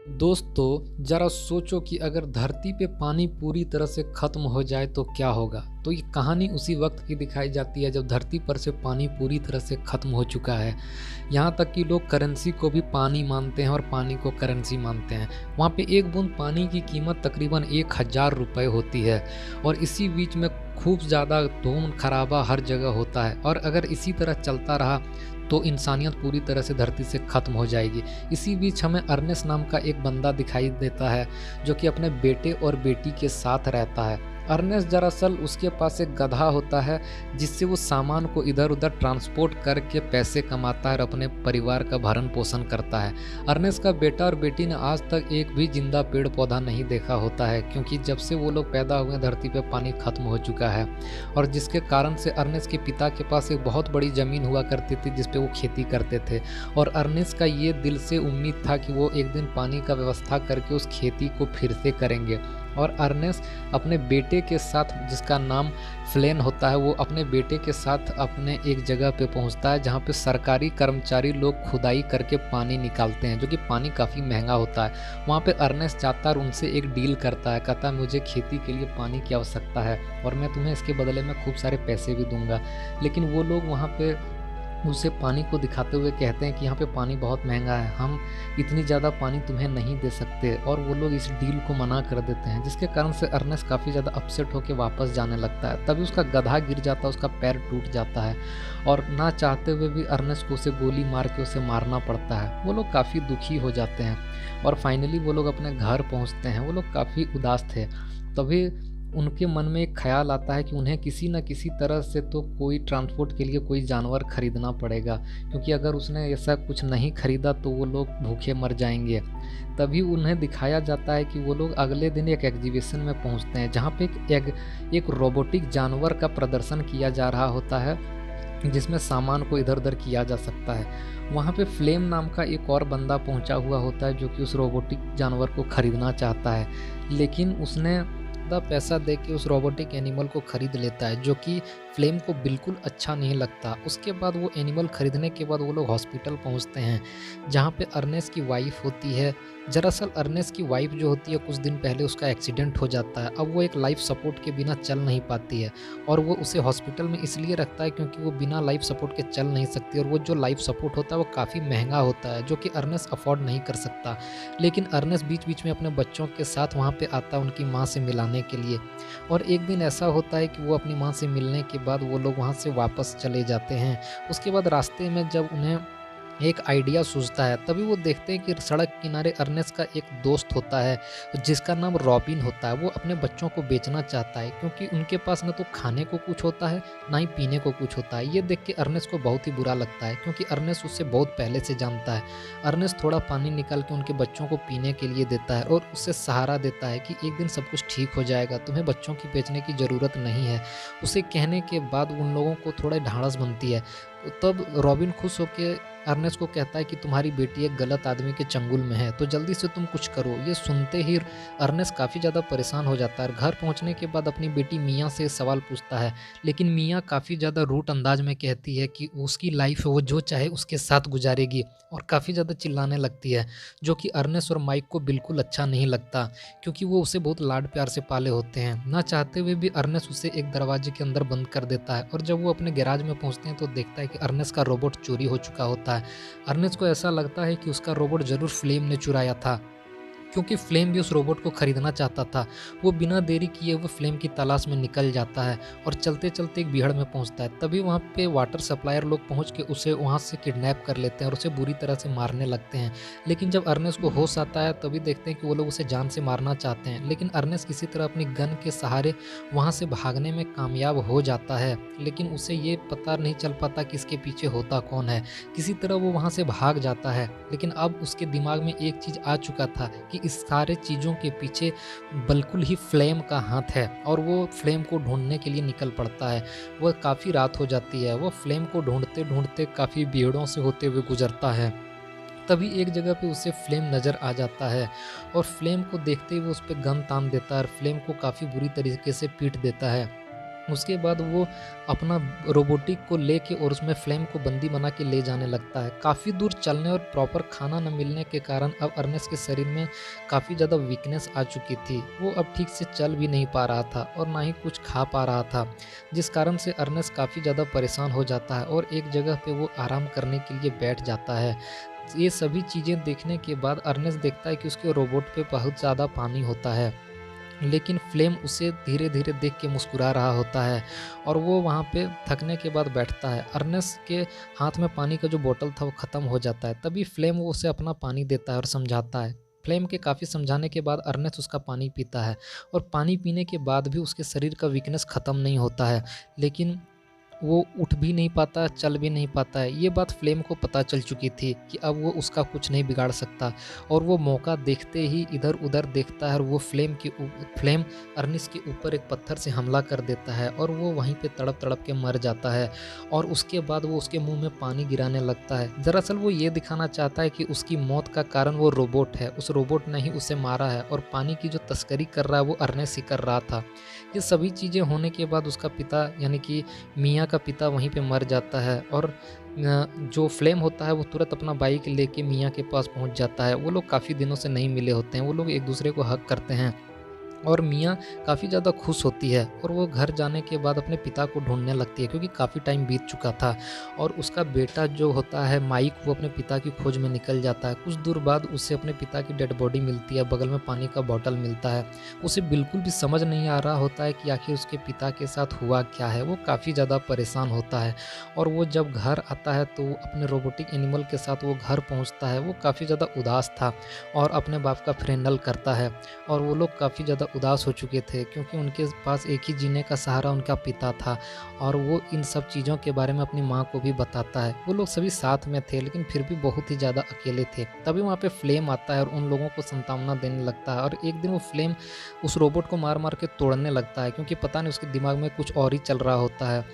दोस्तों जरा सोचो कि अगर धरती पे पानी पूरी तरह से खत्म हो जाए तो क्या होगा। तो ये कहानी उसी वक्त की दिखाई जाती है जब धरती पर से पानी पूरी तरह से खत्म हो चुका है। यहाँ तक कि लोग करेंसी को भी पानी मानते हैं और पानी को करेंसी मानते हैं। वहाँ पे एक बूंद पानी की कीमत तकरीबन 1000 रुपये होती है और इसी बीच में खूब ज़्यादा धूम खराबा हर जगह होता है। और अगर इसी तरह चलता रहा तो इंसानियत पूरी तरह से धरती से ख़त्म हो जाएगी। इसी बीच हमें अर्नेस्ट नाम का एक बंदा दिखाई देता है जो कि अपने बेटे और बेटी के साथ रहता है। अर्नेस्ट दरअसल उसके पास एक गधा होता है जिससे वो सामान को इधर उधर ट्रांसपोर्ट करके पैसे कमाता है और अपने परिवार का भरण पोषण करता है। अर्नेस्ट का बेटा और बेटी ने आज तक एक भी जिंदा पेड़ पौधा नहीं देखा होता है क्योंकि जब से वो लोग पैदा हुए धरती पे पानी खत्म हो चुका है। और जिसके कारण से अर्नेस्ट के पिता के पास एक बहुत बड़ी ज़मीन हुआ करती थी जिस पे वो खेती करते थे। और अर्नेस्ट का ये दिल से उम्मीद था कि वो एक दिन पानी का व्यवस्था करके उस खेती को फिर से करेंगे। और अर्नेस्ट अपने बेटे के साथ, जिसका नाम फ्लेन होता है, वो अपने बेटे के साथ अपने एक जगह पे पहुंचता है जहां पे सरकारी कर्मचारी लोग खुदाई करके पानी निकालते हैं, जो कि पानी काफ़ी महंगा होता है। वहां पे अर्नेस्ट जाता है और उनसे एक डील करता है, कहता है मुझे खेती के लिए पानी की आवश्यकता है और मैं तुम्हें इसके बदले में खूब सारे पैसे भी दूंगा। लेकिन वो लोग वहाँ पे उसे पानी को दिखाते हुए कहते हैं कि यहाँ पे पानी बहुत महंगा है, हम इतनी ज़्यादा पानी तुम्हें नहीं दे सकते। और वो लोग इस डील को मना कर देते हैं, जिसके कारण से अर्नेस्ट काफ़ी ज़्यादा अपसेट होकर वापस जाने लगता है। तभी उसका गधा गिर जाता है, उसका पैर टूट जाता है और ना चाहते हुए भी अर्नेस्ट को उसे गोली मार के उसे मारना पड़ता है। वो लोग काफ़ी दुखी हो जाते हैं और फाइनली वो लोग अपने घर पहुँचते हैं। वो लोग काफ़ी उदास थे। तभी उनके मन में एक ख्याल आता है कि उन्हें किसी न किसी तरह से तो कोई ट्रांसपोर्ट के लिए कोई जानवर खरीदना पड़ेगा, क्योंकि अगर उसने ऐसा कुछ नहीं खरीदा तो वो लोग भूखे मर जाएंगे। तभी उन्हें दिखाया जाता है कि वो लोग अगले दिन एक एग्जीबिशन में पहुंचते हैं जहां पे एक रोबोटिक जानवर का प्रदर्शन किया जा रहा होता है जिसमें सामान को इधर उधर किया जा सकता है। वहाँ पे फ्लेम नाम का एक और बंदा पहुंचा हुआ होता है जो कि उस रोबोटिक जानवर को खरीदना चाहता है, लेकिन उसने पैसा दे के उस रोबोटिक एनिमल को खरीद लेता है, जो कि फ्लेम को बिल्कुल अच्छा नहीं लगता। उसके बाद वो एनिमल खरीदने के बाद वो लोग हॉस्पिटल पहुंचते हैं जहाँ पे अर्नेस्ट की वाइफ होती है। दरअसल अर्नेस्ट की वाइफ जो होती है कुछ दिन पहले उसका एक्सीडेंट हो जाता है। अब वो एक लाइफ सपोर्ट के बिना चल नहीं पाती है और वो उसे हॉस्पिटल में इसलिए रखता है क्योंकि वो बिना लाइफ सपोर्ट के चल नहीं सकती और वो जो लाइफ सपोर्ट होता है वो काफ़ी महंगा होता है जो कि अर्नेस्ट अफोर्ड नहीं कर सकता। लेकिन अर्नेस्ट बीच बीच में अपने बच्चों के साथ वहाँ पे आता है उनकी माँ से मिलाने के लिए। और एक दिन ऐसा होता है कि वो अपनी माँ से मिलने के बाद वो लोग वहाँ से वापस चले जाते हैं। उसके बाद रास्ते में जब उन्हें एक आइडिया सूझता है तभी वो देखते हैं कि सड़क किनारे अर्नेस्ट का एक दोस्त होता है जिसका नाम रॉबिन होता है। वो अपने बच्चों को बेचना चाहता है क्योंकि उनके पास न तो खाने को कुछ होता है ना ही पीने को कुछ होता है। ये देख के अर्नेस्ट को बहुत ही बुरा लगता है क्योंकि अर्नेस्ट उससे बहुत पहले से जानता है। अर्नेस्ट थोड़ा पानी निकाल के उनके बच्चों को पीने के लिए देता है और उससे सहारा देता है कि एक दिन सब कुछ ठीक हो जाएगा, तुम्हें बच्चों की बेचने की ज़रूरत नहीं है। उसे कहने के बाद उन लोगों को थोड़ा ढाढ़स बनती है। तब रॉबिन खुश होकर अर्नेस्ट को कहता है कि तुम्हारी बेटी एक गलत आदमी के चंगुल में है तो जल्दी से तुम कुछ करो। ये सुनते ही अर्नेस्ट काफ़ी ज़्यादा परेशान हो जाता है। घर पहुंचने के बाद अपनी बेटी मियाँ से सवाल पूछता है, लेकिन मियाँ काफ़ी ज़्यादा रूट अंदाज में कहती है कि उसकी लाइफ वो जो चाहे उसके साथ गुजारेगी और काफ़ी ज़्यादा चिल्लाने लगती है, जो कि अर्नेस्ट और माइक को बिल्कुल अच्छा नहीं लगता क्योंकि वो उसे बहुत लाड प्यार से पाले होते हैं। ना चाहते हुए भी अर्नेस्ट उसे एक दरवाजे के अंदर बंद कर देता है और जब वो अपने गैराज में पहुंचते हैं तो देखता है कि अर्नेस्ट का रोबोट चोरी हो चुका होता है। अर्नेस्ट को ऐसा लगता है कि उसका रोबोट जरूर फ्लेम ने चुराया था क्योंकि फ्लेम भी उस रोबोट को खरीदना चाहता था। वो बिना देरी किए हुए फ्लेम की तलाश में निकल जाता है और चलते चलते एक भीड़ में पहुंचता है। तभी वहाँ पे वाटर सप्लायर लोग पहुँच के उसे वहाँ से किडनैप कर लेते हैं और उसे बुरी तरह से मारने लगते हैं। लेकिन जब अर्नेस्ट को होश आता है तभी देखते हैं कि वो लोग उसे जान से मारना चाहते हैं, लेकिन अर्नेस्ट किसी तरह अपनी गन के सहारे वहाँ से भागने में कामयाब हो जाता है। लेकिन उसे ये पता नहीं चल पाता कि इसके पीछे होता कौन है। किसी तरह वो वहाँ से भाग जाता है, लेकिन अब उसके दिमाग में एक चीज़ आ चुका था कि इस सारे चीज़ों के पीछे बिल्कुल ही फ्लेम का हाथ है और वो फ्लेम को ढूंढने के लिए निकल पड़ता है। वह काफ़ी रात हो जाती है। वो फ्लेम को ढूंढते ढूंढते काफ़ी भीड़ों से होते हुए गुजरता है। तभी एक जगह पे उसे फ्लेम नज़र आ जाता है और फ्लेम को देखते ही वो उस पर गन तान देता है और फ्लेम को काफ़ी बुरी तरीके से पीट देता है। उसके बाद वो अपना रोबोटिक को लेके और उसमें फ्लेम को बंदी बना के ले जाने लगता है। काफ़ी दूर चलने और प्रॉपर खाना न मिलने के कारण अब अर्नेस्ट के शरीर में काफ़ी ज़्यादा वीकनेस आ चुकी थी। वो अब ठीक से चल भी नहीं पा रहा था और ना ही कुछ खा पा रहा था, जिस कारण से अर्नेस्ट काफ़ी ज़्यादा परेशान हो जाता है और एक जगह पे वो आराम करने के लिए बैठ जाता है। ये सभी चीज़ें देखने के बाद अर्नेस्ट देखता है कि उसके रोबोट पे बहुत ज़्यादा पानी होता है, लेकिन फ्लेम उसे धीरे-धीरे देख के मुस्कुरा रहा होता है और वो वहाँ पे थकने के बाद बैठता है। अर्नेस्ट के हाथ में पानी का जो बोतल था वो ख़त्म हो जाता है, तभी फ्लेम वो उसे अपना पानी देता है और समझाता है। फ्लेम के काफ़ी समझाने के बाद अर्नेस्ट उसका पानी पीता है और पानी पीने के बाद भी उसके शरीर का वीकनेस ख़त्म नहीं होता है, लेकिन वो उठ भी नहीं पाता, चल भी नहीं पाता है। ये बात फ्लेम को पता चल चुकी थी कि अब वो उसका कुछ नहीं बिगाड़ सकता और वो मौका देखते ही इधर-उधर देखता है और वो फ्लेम अर्नेस्ट के ऊपर एक पत्थर से हमला कर देता है और वो वहीं पे तड़प-तड़प के मर जाता है और उसके बाद वो उसके मुँह में पानी गिराने लगता है। दरअसल वो ये दिखाना चाहता है कि उसकी मौत का कारण वो रोबोट है, उस रोबोट ने ही उसे मारा है और पानी की जो तस्करी कर रहा है वो अर्नेस्ट ही कर रहा था। ये सभी चीज़ें होने के बाद उसका पिता यानी कि मिया का पिता वहीं पे मर जाता है और जो फ्लेम होता है वो तुरंत अपना बाइक लेके मिया के पास पहुंच जाता है। वो लोग काफ़ी दिनों से नहीं मिले होते हैं, वो लोग एक दूसरे को हग करते हैं और मिया काफ़ी ज़्यादा खुश होती है और वो घर जाने के बाद अपने पिता को ढूंढने लगती है क्योंकि काफ़ी टाइम बीत चुका था और उसका बेटा जो होता है माइक, वो अपने पिता की खोज में निकल जाता है। कुछ दूर बाद उसे अपने पिता की डेड बॉडी मिलती है, बगल में पानी का बॉटल मिलता है। उसे बिल्कुल भी समझ नहीं आ रहा होता है कि आखिर उसके पिता के साथ हुआ क्या है। वो काफ़ी ज़्यादा परेशान होता है और वो जब घर आता है तो अपने रोबोटिक एनिमल के साथ वो घर पहुँचता है। वो काफ़ी ज़्यादा उदास था और अपने बाप का फ्रेंडल करता है और वो लोग काफ़ी ज़्यादा उदास हो चुके थे क्योंकि उनके पास एक ही जीने का सहारा उनका पिता था और वो इन सब चीज़ों के बारे में अपनी माँ को भी बताता है। वो लोग सभी साथ में थे लेकिन फिर भी बहुत ही ज़्यादा अकेले थे। तभी वहाँ पे फ्लेम आता है और उन लोगों को सांत्वना देने लगता है और एक दिन वो फ्लेम उस रोबोट को मार मार के तोड़ने लगता है क्योंकि पता नहीं उसके दिमाग में कुछ और ही चल रहा होता है।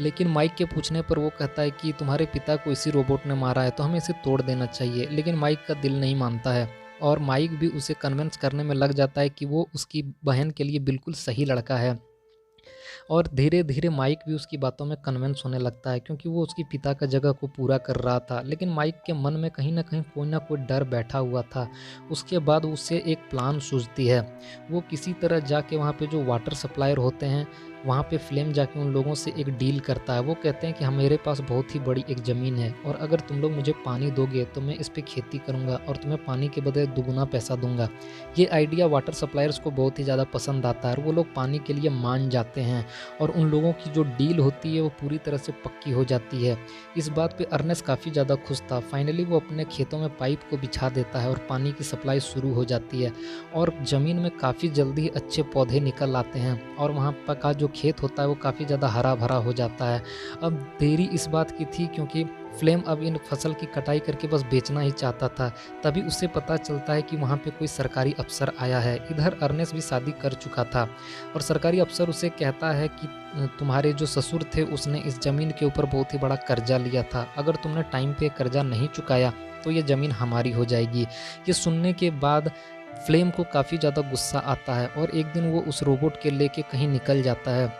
लेकिन माइक के पूछने पर वो कहता है कि तुम्हारे पिता को इसी रोबोट ने मारा है तो हमें इसे तोड़ देना चाहिए, लेकिन माइक का दिल नहीं मानता है और माइक भी उसे कन्विंस करने में लग जाता है कि वो उसकी बहन के लिए बिल्कुल सही लड़का है और धीरे-धीरे माइक भी उसकी बातों में कन्विंस होने लगता है क्योंकि वो उसके पिता का जगह को पूरा कर रहा था। लेकिन माइक के मन में कहीं न कहीं कोई न कोई डर बैठा हुआ था। उसके बाद उसे एक प्लान सूझती है। वो किसी तरह जाके वहाँ पे जो वाटर सप्लायर होते हैं, वहाँ पे फ्लेम जाके उन लोगों से एक डील करता है। वो कहते हैं कि मेरे पास बहुत ही बड़ी एक ज़मीन है और अगर तुम लोग मुझे पानी दोगे तो मैं इस पे खेती करूँगा और तुम्हें पानी के बदले दुगुना पैसा दूँगा। ये आइडिया वाटर सप्लायर्स को बहुत ही ज़्यादा पसंद आता है और वो लोग पानी के लिए मान जाते हैं और उन लोगों की जो डील होती है वो पूरी तरह से पक्की हो जाती है। इस बात पे अर्नेस्ट काफ़ी ज़्यादा खुश था। फाइनली वो अपने खेतों में पाइप को बिछा देता है और पानी की सप्लाई शुरू हो जाती है और ज़मीन में काफ़ी जल्दी अच्छे पौधे निकल आते हैं और वहाँ पर का जो खेत होता है वो काफ़ी ज़्यादा हरा-भरा हो जाता है। अब देरी इस बात की थी क्योंकि फ्लेम अब इन फसल की कटाई करके बस बेचना ही चाहता था। तभी उसे पता चलता है कि वहाँ पे कोई सरकारी अफ़सर आया है। इधर अर्नेस्ट भी शादी कर चुका था और सरकारी अफ़सर उसे कहता है कि तुम्हारे जो ससुर थे उसने इस ज़मीन के ऊपर बहुत ही बड़ा कर्जा लिया था। अगर तुमने टाइम पे कर्जा नहीं चुकाया तो ये ज़मीन हमारी हो जाएगी। ये सुनने के बाद फ्लेम को काफ़ी ज़्यादा गुस्सा आता है और एक दिन वो उस रोबोट के लेके कहीं निकल जाता है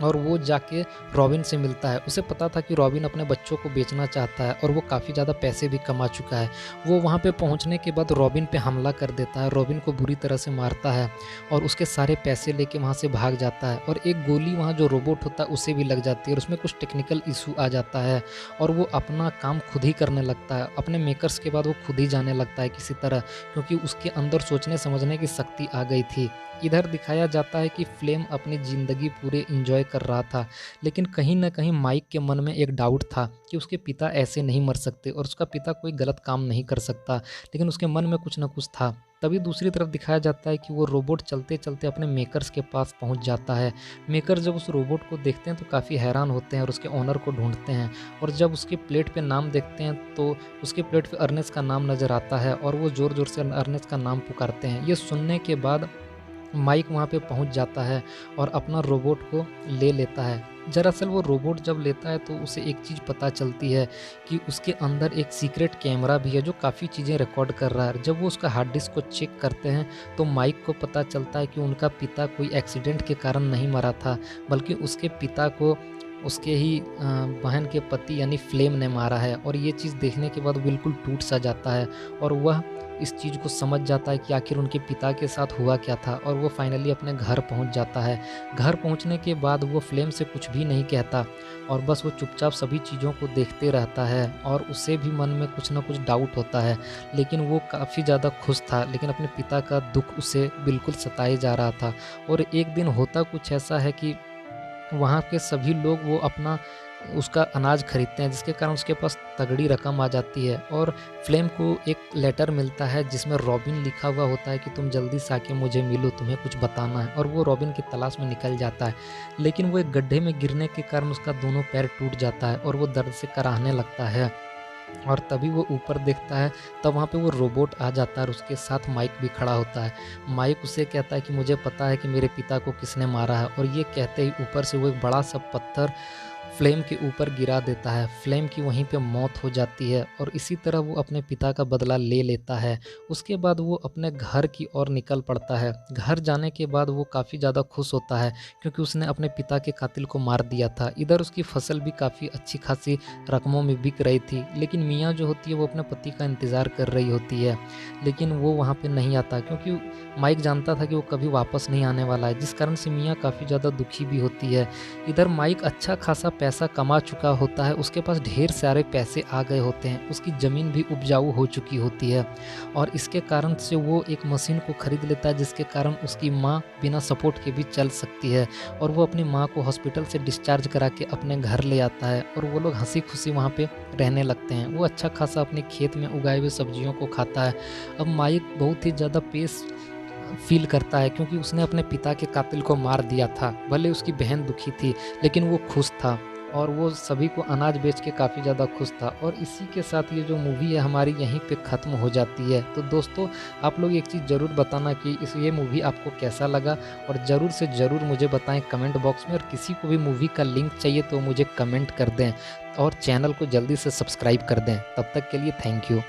और वो जाके रॉबिन से मिलता है। उसे पता था कि रॉबिन अपने बच्चों को बेचना चाहता है और वो काफ़ी ज़्यादा पैसे भी कमा चुका है। वो वहाँ पे पहुँचने के बाद रॉबिन पे हमला कर देता है, रॉबिन को बुरी तरह से मारता है और उसके सारे पैसे लेके वहाँ से भाग जाता है और एक गोली वहाँ जो रोबोट होता है उसे भी लग जाती है और उसमें कुछ टेक्निकल इशू आ जाता है और वो अपना काम खुद ही करने लगता है। अपने मेकर्स के बाद वो खुद ही जाने लगता है किसी तरह, क्योंकि उसके अंदर सोचने समझने की शक्ति आ गई थी। इधर दिखाया जाता है कि फ्लेम अपनी ज़िंदगी पूरे एंजॉय कर रहा था, लेकिन कहीं न कहीं माइक के मन में एक डाउट था कि उसके पिता ऐसे नहीं मर सकते और उसका पिता कोई गलत काम नहीं कर सकता, लेकिन उसके मन में कुछ न कुछ था। तभी दूसरी तरफ दिखाया जाता है कि वो रोबोट चलते-चलते अपने मेकर्स के पास पहुंच जाता है। मेकर जब उस रोबोट को देखते हैं तो काफ़ी हैरान होते हैं और उसके ओनर को ढूंढते हैं और जब उसके प्लेट पे नाम देखते हैं तो उसके प्लेट पे अर्नेस्ट का नाम नज़र आता है और वो ज़ोर-ज़ोर से अर्नेस्ट का नाम पुकारते हैं। ये सुनने के बाद माइक वहाँ पे पहुँच जाता है और अपना रोबोट को ले लेता है। दरअसल वो रोबोट जब लेता है तो उसे एक चीज़ पता चलती है कि उसके अंदर एक सीक्रेट कैमरा भी है जो काफ़ी चीज़ें रिकॉर्ड कर रहा है। जब वो उसका हार्ड डिस्क को चेक करते हैं तो माइक को पता चलता है कि उनका पिता कोई एक्सीडेंट के कारण नहीं मरा था, बल्कि उसके पिता को उसके ही बहन के पति यानी फ्लेम ने मारा है। और ये चीज़ देखने के बाद बिल्कुल टूट सा जाता है और वह इस चीज़ को समझ जाता है कि आखिर उनके पिता के साथ हुआ क्या था, और वो फाइनली अपने घर पहुंच जाता है। घर पहुंचने के बाद वो फ्लेम से कुछ भी नहीं कहता और बस वो चुपचाप सभी चीज़ों को देखते रहता है, और उसे भी मन में कुछ ना कुछ डाउट होता है। लेकिन वो काफ़ी ज़्यादा खुश था, लेकिन अपने पिता का दुख उसे बिल्कुल सताए जा रहा था। और एक दिन होता कुछ ऐसा है कि वहाँ के सभी लोग वो अपना उसका अनाज खरीदते हैं, जिसके कारण उसके पास तगड़ी रकम आ जाती है। और फ्लेम को एक लेटर मिलता है जिसमें रॉबिन लिखा हुआ होता है कि तुम जल्दी से आके मुझे मिलो, तुम्हें कुछ बताना है। और वो रॉबिन की तलाश में निकल जाता है, लेकिन वो एक गड्ढे में गिरने के कारण उसका दोनों पैर टूट जाता है और वो दर्द से कराहने लगता है। और तभी वो ऊपर देखता है, तब वहाँ पे वो रोबोट आ जाता है और उसके साथ माइक भी खड़ा होता है। माइक उसे कहता है कि मुझे पता है कि मेरे पिता को किसने मारा है, और ये कहते ही ऊपर से वो एक बड़ा सा पत्थर फ्लेम के ऊपर गिरा देता है। फ्लेम की वहीं पे मौत हो जाती है और इसी तरह वो अपने पिता का बदला ले लेता है। उसके बाद वो अपने घर की ओर निकल पड़ता है। घर जाने के बाद वो काफ़ी ज़्यादा खुश होता है क्योंकि उसने अपने पिता के कातिल को मार दिया था। इधर उसकी फसल भी काफ़ी अच्छी खासी रकमों में बिक रही थी, लेकिन मियाँ जो होती है वो अपने पति का इंतज़ार कर रही होती है, लेकिन वो वहाँ पे नहीं आता क्योंकि माइक जानता था कि वो कभी वापस नहीं आने वाला है, जिस कारण से मियाँ काफ़ी ज़्यादा दुखी भी होती है। इधर माइक अच्छा खासा पैसा कमा चुका होता है, उसके पास ढेर सारे पैसे आ गए होते हैं, उसकी ज़मीन भी उपजाऊ हो चुकी होती है, और इसके कारण से वो एक मशीन को खरीद लेता है जिसके कारण उसकी माँ बिना सपोर्ट के भी चल सकती है। और वो अपनी माँ को हॉस्पिटल से डिस्चार्ज करा के अपने घर ले आता है और वो लोग हंसी खुशी वहाँ पे रहने लगते हैं। वो अच्छा खासा अपने खेत में उगाए हुए सब्जियों को खाता है। अब माइक बहुत ही ज़्यादा पेस फील करता है क्योंकि उसने अपने पिता के कातिल को मार दिया था। भले उसकी बहन दुखी थी, लेकिन वो खुश था और वो सभी को अनाज बेच के काफ़ी ज़्यादा खुश था। और इसी के साथ ये जो मूवी है हमारी यहीं पे ख़त्म हो जाती है। तो दोस्तों, आप लोग एक चीज़ ज़रूर बताना कि ये मूवी आपको कैसा लगा, और ज़रूर से ज़रूर मुझे बताएं कमेंट बॉक्स में। और किसी को भी मूवी का लिंक चाहिए तो मुझे कमेंट कर दें और चैनल को जल्दी से सब्सक्राइब कर दें। तब तक के लिए थैंक यू।